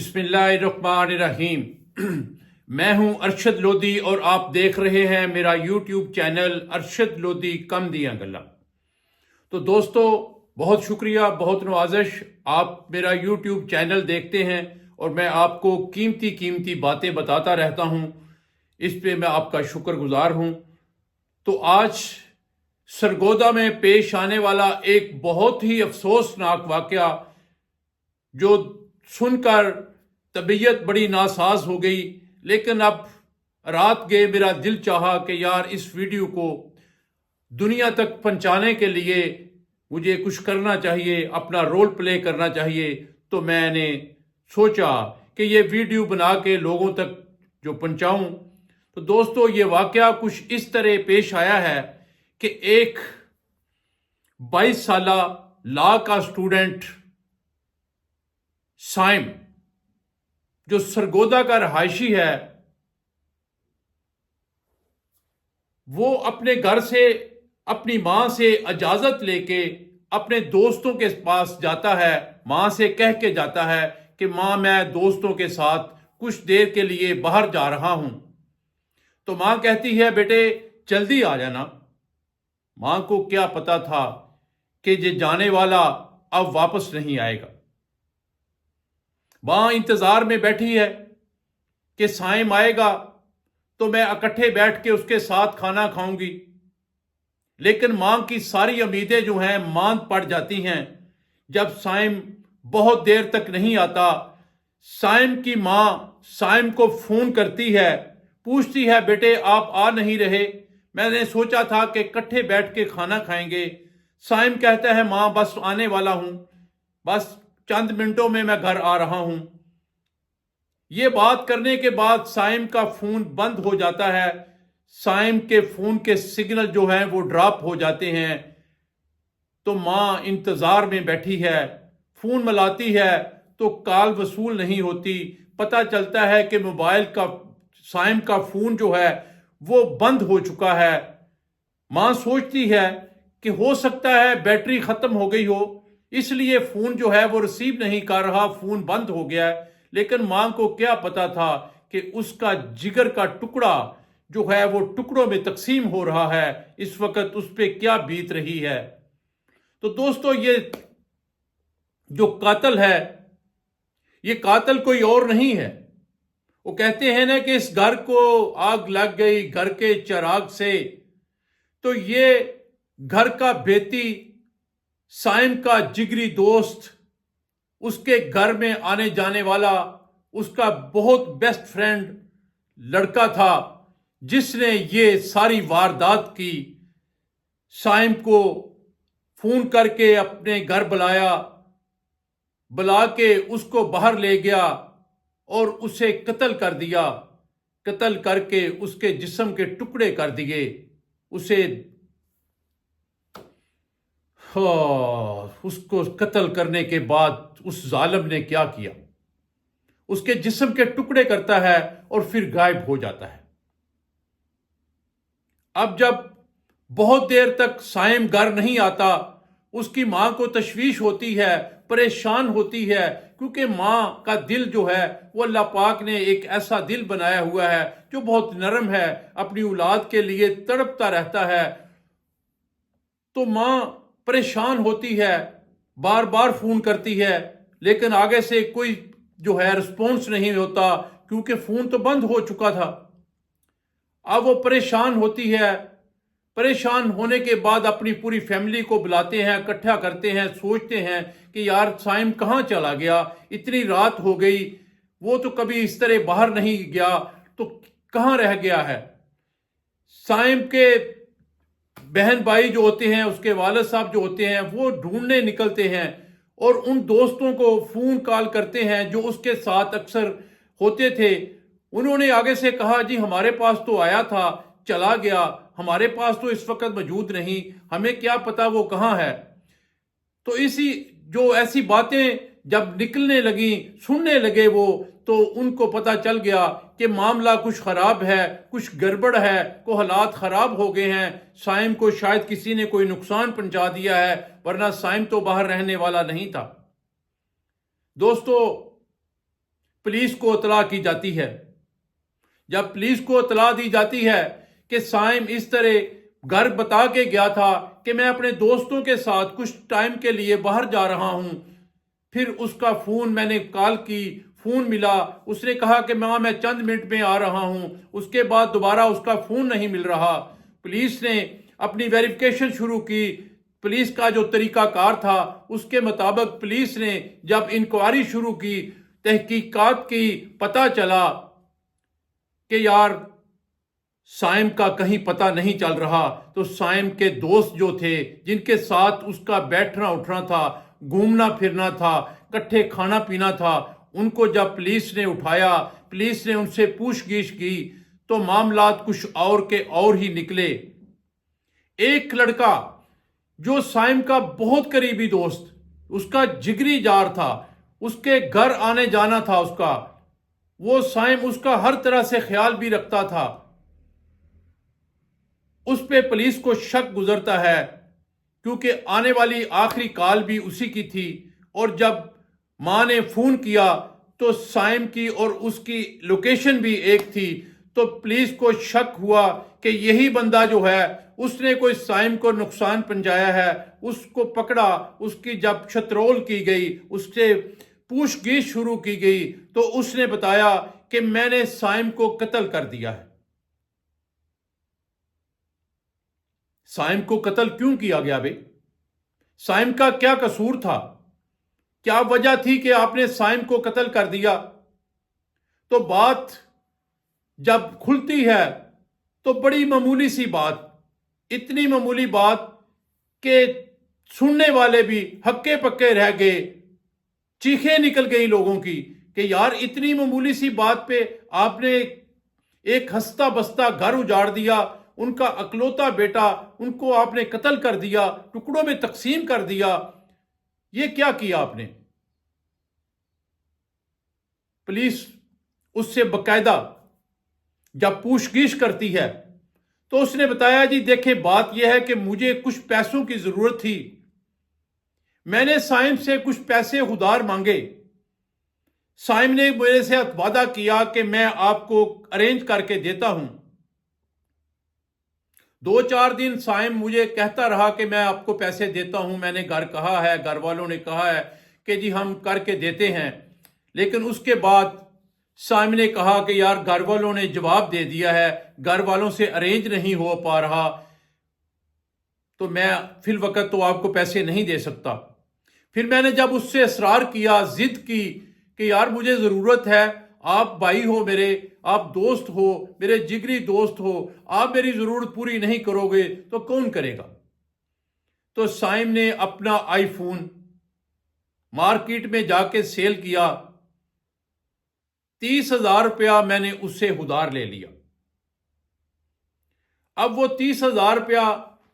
बिस्मिल्लाहिर्रहमानिर्रहीम। मैं हूं अरशद लोधी और आप देख रहे हैं मेरा यूट्यूब चैनल अरशद लोधी कम दियां गल्ला। तो दोस्तों, बहुत शुक्रिया, बहुत नवाजिश, आप मेरा यूट्यूब चैनल देखते हैं और मैं आपको कीमती कीमती बातें बताता रहता हूं। इस पे मैं आपका शुक्रगुजार हूं। तो आज सरगोदा में पेश आने वाला एक बहुत ही अफसोसनाक वाकया, जो सुनकर तबीयत बड़ी नासाज हो गई, लेकिन अब रात गए मेरा दिल चाहा कि यार इस वीडियो को दुनिया तक पहुंचाने के लिए मुझे कुछ करना चाहिए, अपना रोल प्ले करना चाहिए। तो मैंने सोचा कि ये वीडियो बना के लोगों तक जो पहुंचाऊं। तो दोस्तों, ये वाकया कुछ इस तरह पेश आया है कि एक 22 साला लॉ का स्टूडेंट साइम, जो सरगोदा का रहायशी है, वो अपने घर से अपनी मां से इजाजत लेके अपने दोस्तों के पास जाता है। मां से कह के जाता है कि मां, मैं दोस्तों के साथ कुछ देर के लिए बाहर जा रहा हूं। तो मां कहती है, बेटे जल्दी आ जाना। मां को क्या पता था कि ये जाने वाला अब वापस नहीं आएगा। मां इंतजार में बैठी है कि साइम आएगा तो मैं इकट्ठे बैठ के उसके साथ खाना खाऊंगी। लेकिन मां की सारी उम्मीदें जो हैं मांद पड़ जाती हैं जब साइम बहुत देर तक नहीं आता। साइम की मां साइम को फोन करती है, पूछती है, बेटे आप आ नहीं रहे, मैंने सोचा था कि इकट्ठे बैठ के खाना खाएंगे। साइम कहता है, मां बस आने वाला हूं, बस चंद मिनटों में मैं घर आ रहा हूं। ये बात करने के बाद साइम का फोन बंद हो जाता है। साइम के फोन के सिग्नल जो हैं वो ड्रॉप हो जाते हैं। तो मां इंतजार में बैठी है, फोन मिलाती है तो कॉल वसूल नहीं होती। पता चलता है कि मोबाइल का साइम का फोन जो है वो बंद हो चुका है। मां सोचती है कि हो सकता है बैटरी खत्म हो गई हो, इसलिए फोन जो है वो रिसीव नहीं कर रहा, फोन बंद हो गया है। लेकिन मां को क्या पता था कि उसका जिगर का टुकड़ा जो है वो टुकड़ों में तकसीम हो रहा है, इस वक्त उस पर क्या बीत रही है। तो दोस्तों, ये जो कातिल है, ये कातिल कोई और नहीं है। वो कहते हैं ना कि इस घर को आग लग गई घर के चिराग से। तो ये घर का बेटी साइम का जिगरी दोस्त, उसके घर में आने जाने वाला उसका बहुत बेस्ट फ्रेंड लड़का था, जिसने ये सारी वारदात की। साइम को फोन करके अपने घर बुलाया, बुला के उसको बाहर ले गया और उसे कत्ल कर दिया। कत्ल करके उसके जिस्म के टुकड़े कर दिए। उसे उसको कत्ल करने के बाद उस जालिम ने क्या किया, उसके जिस्म के टुकड़े करता है और फिर गायब हो जाता है। अब जब बहुत देर तक साइम घर नहीं आता, उसकी मां को तशवीश होती है, परेशान होती है, क्योंकि मां का दिल जो है वो अल्लाह पाक ने एक ऐसा दिल बनाया हुआ है जो बहुत नरम है, अपनी औलाद के लिए तड़पता रहता है। तो मां परेशान होती है, बार बार फोन करती है, लेकिन आगे से कोई जो है रिस्पॉन्स नहीं होता, क्योंकि फोन तो बंद हो चुका था। अब वो परेशान होती है। परेशान होने के बाद अपनी पूरी फैमिली को बुलाते हैं, इकट्ठा करते हैं, सोचते हैं कि यार साइम कहाँ चला गया, इतनी रात हो गई, वो तो कभी इस तरह बाहर नहीं गया, तो कहाँ रह गया है। साइम के बहन भाई जो होते हैं, उसके वालिद साहब जो होते हैं, वो ढूंढने निकलते हैं और उन दोस्तों को फोन कॉल करते हैं जो उसके साथ अक्सर होते थे। उन्होंने आगे से कहा, जी हमारे पास तो आया था, चला गया, हमारे पास तो इस वक्त मौजूद नहीं, हमें क्या पता वो कहाँ है। तो ऐसी बातें जब निकलने लगी, सुनने लगे वो, तो उनको पता चल गया कि मामला कुछ खराब है, कुछ गड़बड़ है, को हालात खराब हो गए हैं। साइम को शायद किसी ने कोई नुकसान पहुंचा दिया है, वरना साइम तो बाहर रहने वाला नहीं था। दोस्तों, पुलिस को इतला की जाती है। जब पुलिस को इतला दी जाती है कि साइम इस तरह घर बता के गया था कि मैं अपने दोस्तों के साथ कुछ टाइम के लिए बाहर जा रहा हूं, फिर उसका फोन मैंने कॉल की, फोन मिला, उसने कहा कि मां मैं चंद मिनट में आ रहा हूं, उसके बाद दोबारा उसका फोन नहीं मिल रहा। पुलिस ने अपनी वेरिफिकेशन शुरू की। पुलिस का जो तरीकाकार था उसके मुताबिक पुलिस ने जब इंक्वायरी शुरू की, तहकीकात की, पता चला कि यार साइम का कहीं पता नहीं चल रहा। तो साइम के दोस्त जो थे, जिनके साथ उसका बैठना उठना था, घूमना फिरना था, इकट्ठे खाना पीना था, उनको जब पुलिस ने उठाया, पुलिस ने उनसे पूछगिछ की तो मामलात कुछ और के और ही निकले। एक लड़का जो साइम का बहुत करीबी दोस्त, उसका जिगरी जार था, उसके घर आने जाना था उसका, वो साइम उसका हर तरह से ख्याल भी रखता था, उस पे पुलिस को शक गुजरता है क्योंकि आने वाली आखिरी कॉल भी उसी की थी। और जब मां ने फोन किया तो साइम की और उसकी लोकेशन भी एक थी, तो पुलिस को शक हुआ कि यही बंदा जो है उसने कोई साइम को नुकसान पहुंचाया है। उसको पकड़ा, उसकी जब शतरोल की गई, उससे पूछगिछ शुरू की गई तो उसने बताया कि मैंने साइम को कत्ल कर दिया है। साइम को कत्ल क्यों किया गया बे? साइम का क्या कसूर था? क्या वजह थी कि आपने साइम को कत्ल कर दिया? तो बात जब खुलती है तो बड़ी मामूली सी बात, इतनी मामूली बात कि सुनने वाले भी हक्के पक्के रह गए, चीखें निकल गई लोगों की कि यार इतनी मामूली सी बात पे आपने एक हंसता बसता घर उजाड़ दिया, उनका अकलौता बेटा, उनको आपने कत्ल कर दिया, टुकड़ों में तकसीम कर दिया। ये क्या किया आपने? पुलिस उससे बकायदा जब पूछगिछ करती है तो उसने बताया जी देखे बात यह है कि मुझे कुछ पैसों की जरूरत थी, मैंने साइम से कुछ पैसे उधार मांगे, साइम ने मेरे से वादा किया कि मैं आपको अरेंज करके देता हूं। 2-4 दिन साइम मुझे कहता रहा कि मैं आपको पैसे देता हूं, मैंने घर कहा है, घर वालों ने कहा है कि जी हम करके देते हैं। लेकिन उसके बाद साइम ने कहा कि यार घर वालों ने जवाब दे दिया है, घर वालों से अरेंज नहीं हो पा रहा, तो मैं फिल वक्त तो आपको पैसे नहीं दे सकता। फिर मैंने जब उससे इसरार किया, जिद की कि यार मुझे ज़रूरत है, आप भाई हो मेरे, आप दोस्त हो, मेरे जिगरी दोस्त हो, आप मेरी ज़रूरत पूरी नहीं करोगे तो कौन करेगा? तो साइम ने अपना आईफोन मार्केट में जाके सेल किया। 30,000 रुपया मैंने उससे उधार ले लिया। अब वो 30,000 रुपया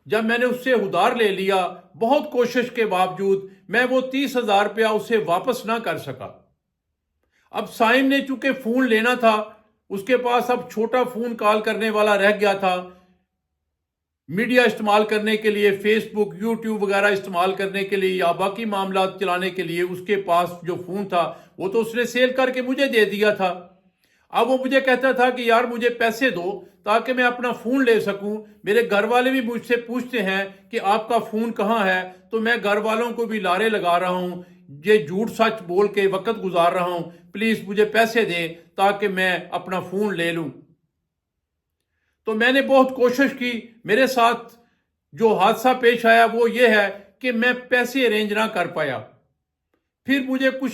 जब मैंने उससे उधार ले लिया, बहुत कोशिश के बावजूद मैं वो 30,000 रुपया उसे वापस ना कर सका। अब साइम ने चूंकि फोन लेना था, उसके पास अब छोटा फोन कॉल करने वाला रह गया था, मीडिया इस्तेमाल करने के लिए, फेसबुक, यूट्यूब वगैरह इस्तेमाल करने के लिए या बाकी मामला चलाने के लिए उसके पास जो फोन था वो तो उसने सेल करके मुझे दे दिया था। अब वो मुझे कहता था कि यार मुझे पैसे दो ताकि मैं अपना फोन ले सकूं। मेरे घर वाले भी मुझसे पूछते हैं कि आपका फोन कहाँ है, तो मैं घर वालों को भी लारे लगा रहा हूं, ये झूठ सच बोल के वक्त गुजार रहा हूं, प्लीज मुझे पैसे दे ताकि मैं अपना फोन ले लूं। तो मैंने बहुत कोशिश की। मेरे साथ जो हादसा पेश आया वो ये है कि मैं पैसे अरेंज ना कर पाया। फिर मुझे कुछ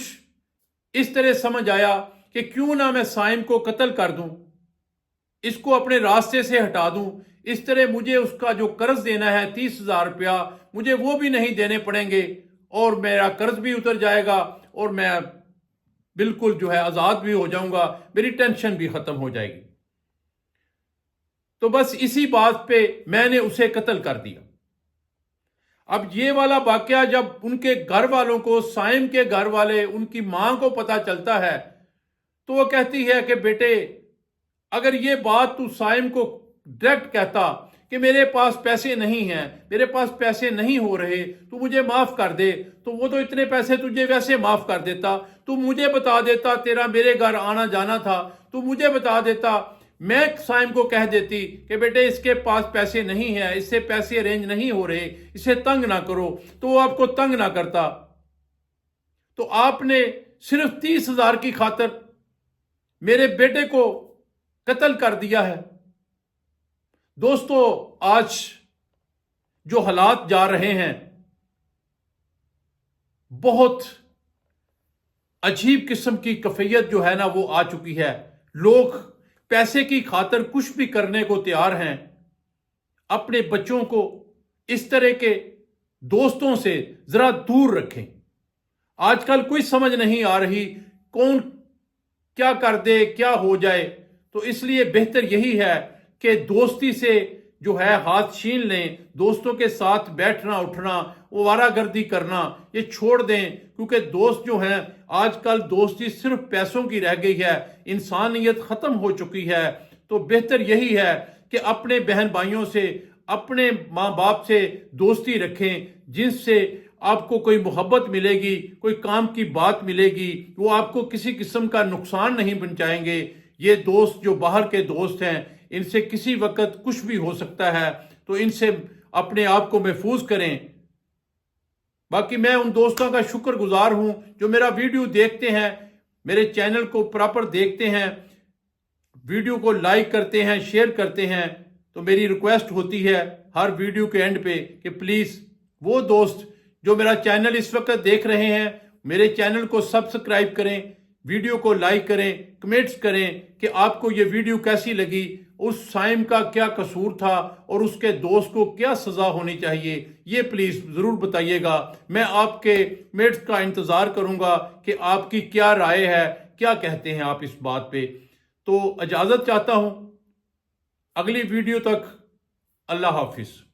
इस तरह समझ आया कि क्यों ना मैं साइम को कत्ल कर दूं, इसको अपने रास्ते से हटा दूं। इस तरह मुझे उसका जो कर्ज देना है 30,000 रुपया, मुझे वो भी नहीं देने पड़ेंगे और मेरा कर्ज भी उतर जाएगा और मैं बिल्कुल जो है आजाद भी हो जाऊंगा, मेरी टेंशन भी खत्म हो जाएगी। तो बस इसी बात पे मैंने उसे कत्ल कर दिया। अब ये वाला वाकया जब उनके घर वालों को, साइम के घर वाले, उनकी मां को पता चलता है तो वो कहती है कि बेटे अगर ये बात तू साइम को डायरेक्ट कहता کہ میرے پاس پیسے نہیں ہیں، میرے پاس پیسے نہیں ہو رہے، تو مجھے معاف کر دے، تو وہ تو اتنے پیسے تجھے ویسے معاف کر دیتا، تو مجھے بتا دیتا، تیرا میرے گھر آنا جانا تھا تو مجھے بتا دیتا، میں سائم کو کہہ دیتی کہ بیٹے اس کے پاس پیسے نہیں ہیں، اس سے پیسے ارینج نہیں ہو رہے، اسے تنگ نہ کرو، تو وہ آپ کو تنگ نہ کرتا۔ تو آپ نے صرف 30,000 کی خاطر میرے بیٹے کو قتل کر دیا ہے۔ دوستو، آج جو حالات جا رہے ہیں، بہت عجیب قسم کی کیفیت جو ہے نا وہ آ چکی ہے۔ لوگ پیسے کی خاطر کچھ بھی کرنے کو تیار ہیں۔ اپنے بچوں کو اس طرح کے دوستوں سے ذرا دور رکھیں۔ آج کل کوئی سمجھ نہیں آ رہی کون کیا کر دے، کیا ہو جائے، تو اس لیے بہتر یہی ہے کہ دوستی سے جو ہے ہاتھ چھین لیں، دوستوں کے ساتھ بیٹھنا اٹھنا، آوارہ گردی کرنا یہ چھوڑ دیں، کیونکہ دوست جو ہیں آج کل دوستی صرف پیسوں کی رہ گئی ہے، انسانیت ختم ہو چکی ہے۔ تو بہتر یہی ہے کہ اپنے بہن بھائیوں سے، اپنے ماں باپ سے دوستی رکھیں، جن سے آپ کو کوئی محبت ملے گی، کوئی کام کی بات ملے گی، وہ آپ کو کسی قسم کا نقصان نہیں پہنچائیں گے۔ یہ دوست جو باہر کے دوست ہیں، ان سے کسی وقت کچھ بھی ہو سکتا ہے، تو ان سے اپنے آپ کو محفوظ کریں۔ باقی میں ان دوستوں کا شکر گزار ہوں جو میرا ویڈیو دیکھتے ہیں، میرے چینل کو پراپر دیکھتے ہیں، ویڈیو کو لائک کرتے ہیں، شیئر کرتے ہیں۔ تو میری ریکویسٹ ہوتی ہے ہر ویڈیو کے اینڈ پہ کہ پلیز وہ دوست جو میرا چینل اس وقت دیکھ رہے ہیں، میرے چینل کو سبسکرائب کریں، ویڈیو کو لائک کریں، کمنٹس کریں کہ آپ کو یہ ویڈیو کیسی لگی، اس سائم کا کیا قصور تھا اور اس کے دوست کو کیا سزا ہونی چاہیے، یہ پلیز ضرور بتائیے گا۔ میں آپ کے کمنٹس کا انتظار کروں گا کہ آپ کی کیا رائے ہے، کیا کہتے ہیں آپ اس بات پہ۔ تو اجازت چاہتا ہوں، اگلی ویڈیو تک اللہ حافظ۔